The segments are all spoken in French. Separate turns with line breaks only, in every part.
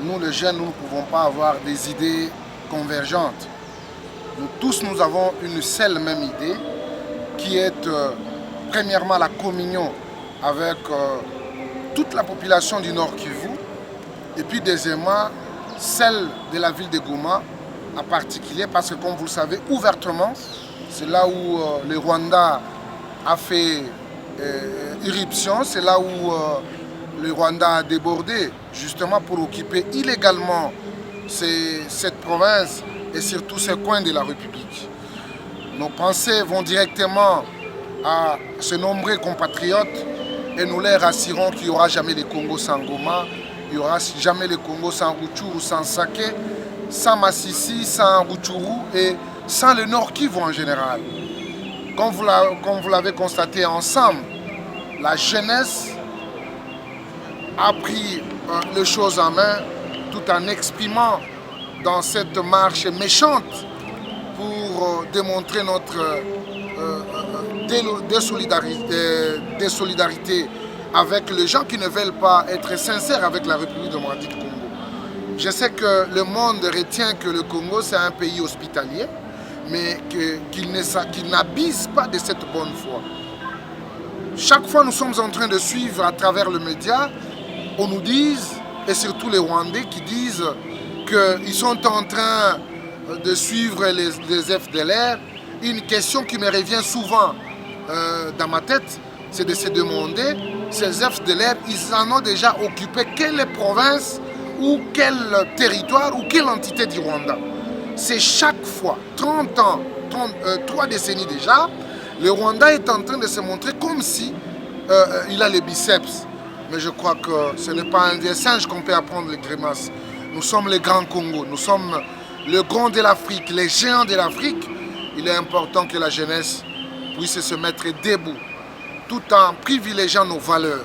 nous les jeunes, nous ne pouvons pas avoir des idées convergentes. Nous tous, nous avons une seule même idée qui est premièrement la communion avec toute la population du Nord Kivu et puis deuxièmement celle de la ville de Goma en particulier parce que comme vous le savez ouvertement, c'est là où le Rwanda a fait irruption, c'est là où le Rwanda a débordé justement pour occuper illégalement cette province et surtout ces coins de la République. Nos pensées vont directement à ces nombreux compatriotes et nous leur assurons qu'il n'y aura jamais le Congo sans Goma, il n'y aura jamais le Congo sans Rutshuru, sans Sake, sans Massissi, sans Rutshuru et sans le Nord Kivu en général. Comme vous l'avez constaté ensemble, la jeunesse a pris les choses en main tout en exprimant dans cette marche méchante pour démontrer notre désolidarité avec les gens qui ne veulent pas être sincères avec la République démocratique du Congo. Je sais que le monde retient que le Congo c'est un pays hospitalier, mais qu'il n'abuse pas de cette bonne foi. Chaque fois nous sommes en train de suivre à travers le média, on nous dit, et surtout les Rwandais qui disent qu'ils sont en train de suivre les FDLR. Une question qui me revient souvent dans ma tête, c'est de se demander, ces FDLR, ils en ont déjà occupé quelle province ou quel territoire ou quelle entité du Rwanda. C'est chaque fois, 30 ans, 3 décennies déjà, le Rwanda est en train de se montrer comme si il a les biceps. Mais je crois que ce n'est pas un vieux singe qu'on peut apprendre les grimaces. Nous sommes les grands Congo, nous sommes le grand de l'Afrique, les géants de l'Afrique. Il est important que la jeunesse puisse se mettre debout, tout en privilégiant nos valeurs.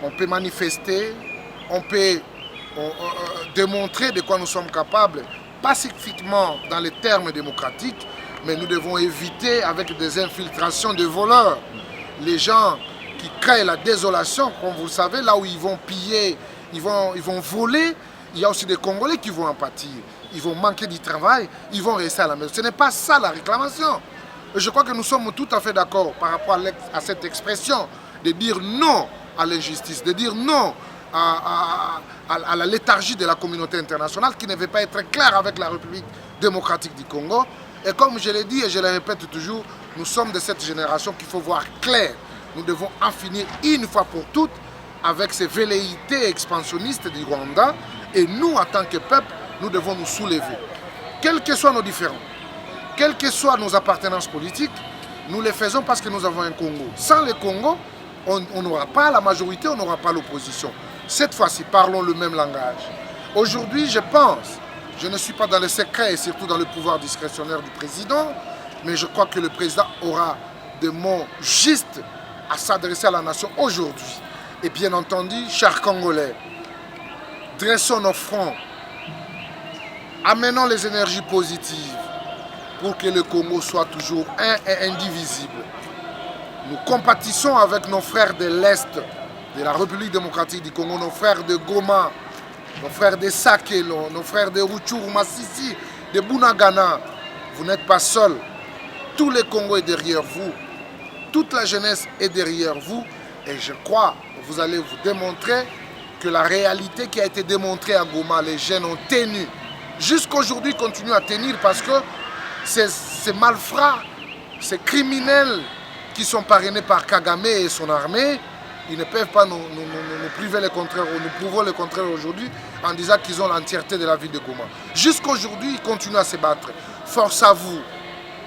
On peut manifester, on peut démontrer de quoi nous sommes capables, pacifiquement dans les termes démocratiques, mais nous devons éviter avec des infiltrations de voleurs. Les gens qui créent la désolation, comme vous le savez, là où ils vont piller, ils vont voler, il y a aussi des Congolais qui vont en pâtir. Ils vont manquer du travail, ils vont rester à la maison. Ce n'est pas ça la réclamation. Et je crois que nous sommes tout à fait d'accord par rapport à cette expression de dire non à l'injustice, de dire non à la léthargie de la communauté internationale qui ne veut pas être claire avec la République démocratique du Congo. Et comme je l'ai dit et je le répète toujours, nous sommes de cette génération qu'il faut voir clair. Nous devons en finir une fois pour toutes avec ces velléités expansionnistes du Rwanda. Et nous, en tant que peuple, nous devons nous soulever. Quels que soient nos différends, quelles que soient nos appartenances politiques, nous les faisons parce que nous avons un Congo. Sans le Congo, on n'aura pas la majorité, on n'aura pas l'opposition. Cette fois-ci, parlons le même langage. Aujourd'hui, je pense, je ne suis pas dans le secret et surtout dans le pouvoir discrétionnaire du président, mais je crois que le président aura des mots justes à s'adresser à la nation aujourd'hui. Et bien entendu, chers Congolais, dressons nos fronts, amenons les énergies positives pour que le Congo soit toujours un et indivisible. Nous compatissons avec nos frères de l'Est de la République démocratique du Congo, nos frères de Goma, nos frères de Sakelo, nos frères de Rutshuru, Massissi, de Bunagana. Vous n'êtes pas seuls. Tout le Congo est derrière vous. Toute la jeunesse est derrière vous. Et je crois que vous allez vous démontrer que la réalité qui a été démontrée à Goma, les jeunes ont tenu. Jusqu'aujourd'hui, ils continuent à tenir parce que ces malfrats, ces criminels qui sont parrainés par Kagame et son armée, ils ne peuvent pas nous prouver le contraire, ou nous prouver le contraire aujourd'hui en disant qu'ils ont l'entièreté de la ville de Goma. Jusqu'aujourd'hui, ils continuent à se battre. Force à vous,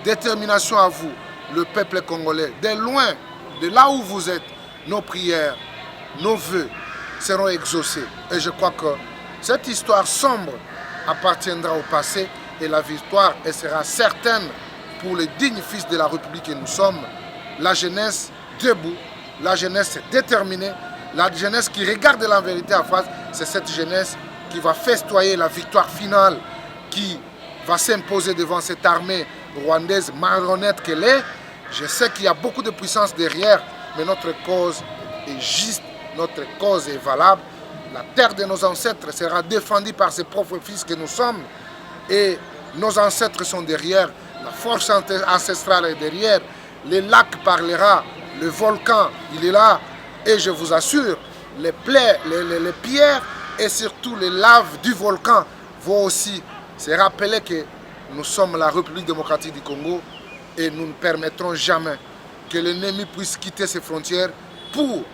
détermination à vous, le peuple congolais. De loin, de là où vous êtes, nos prières, nos vœux seront exaucés. Et je crois que cette histoire sombre appartiendra au passé et la victoire elle sera certaine pour les dignes fils de la République que nous sommes. La jeunesse debout, la jeunesse déterminée, la jeunesse qui regarde la vérité en face, c'est cette jeunesse qui va festoyer la victoire finale, qui va s'imposer devant cette armée rwandaise marionnette qu'elle est. Je sais qu'il y a beaucoup de puissance derrière, mais notre cause est juste, notre cause est valable. la terre de nos ancêtres sera défendue par ses propres fils que nous sommes. Et nos ancêtres sont derrière, la force ancestrale est derrière, les lacs parlera, le volcan, il est là. Et je vous assure, les pierres et surtout les laves du volcan vont aussi se rappeler que nous sommes la République démocratique du Congo et nous ne permettrons jamais que l'ennemi puisse quitter ses frontières pour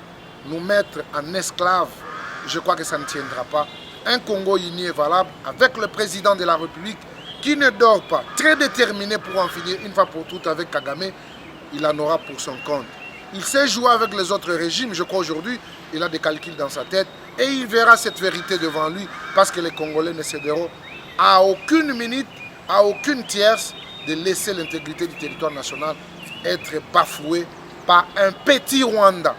nous mettre en esclaves. Je crois que ça ne tiendra pas. Un Congo uni est valable avec le président de la République qui ne dort pas, très déterminé pour en finir une fois pour toutes avec Kagame. Il en aura pour son compte. Il sait jouer avec les autres régimes. Je crois aujourd'hui, il a des calculs dans sa tête et il verra cette vérité devant lui parce que les Congolais ne céderont à aucune minute, à aucune tierce de laisser l'intégrité du territoire national être bafouée par un petit Rwanda,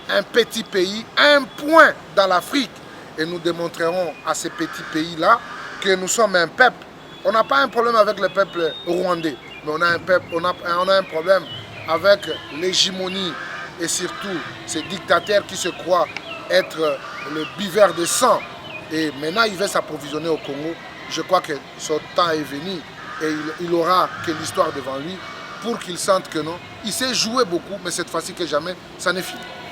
un petit pays, un point dans l'Afrique. Et nous démontrerons à ces petits pays-là que nous sommes un peuple. On n'a pas un problème avec le peuple rwandais, mais on a un problème avec l'hégémonie et surtout ces dictateurs qui se croient être le buveur de sang. Et maintenant, il veut s'approvisionner au Congo. Je crois que son temps est venu et il aura que l'histoire devant lui pour qu'il sente que non. Il sait jouer beaucoup, mais cette fois-ci que jamais, ça n'est fini.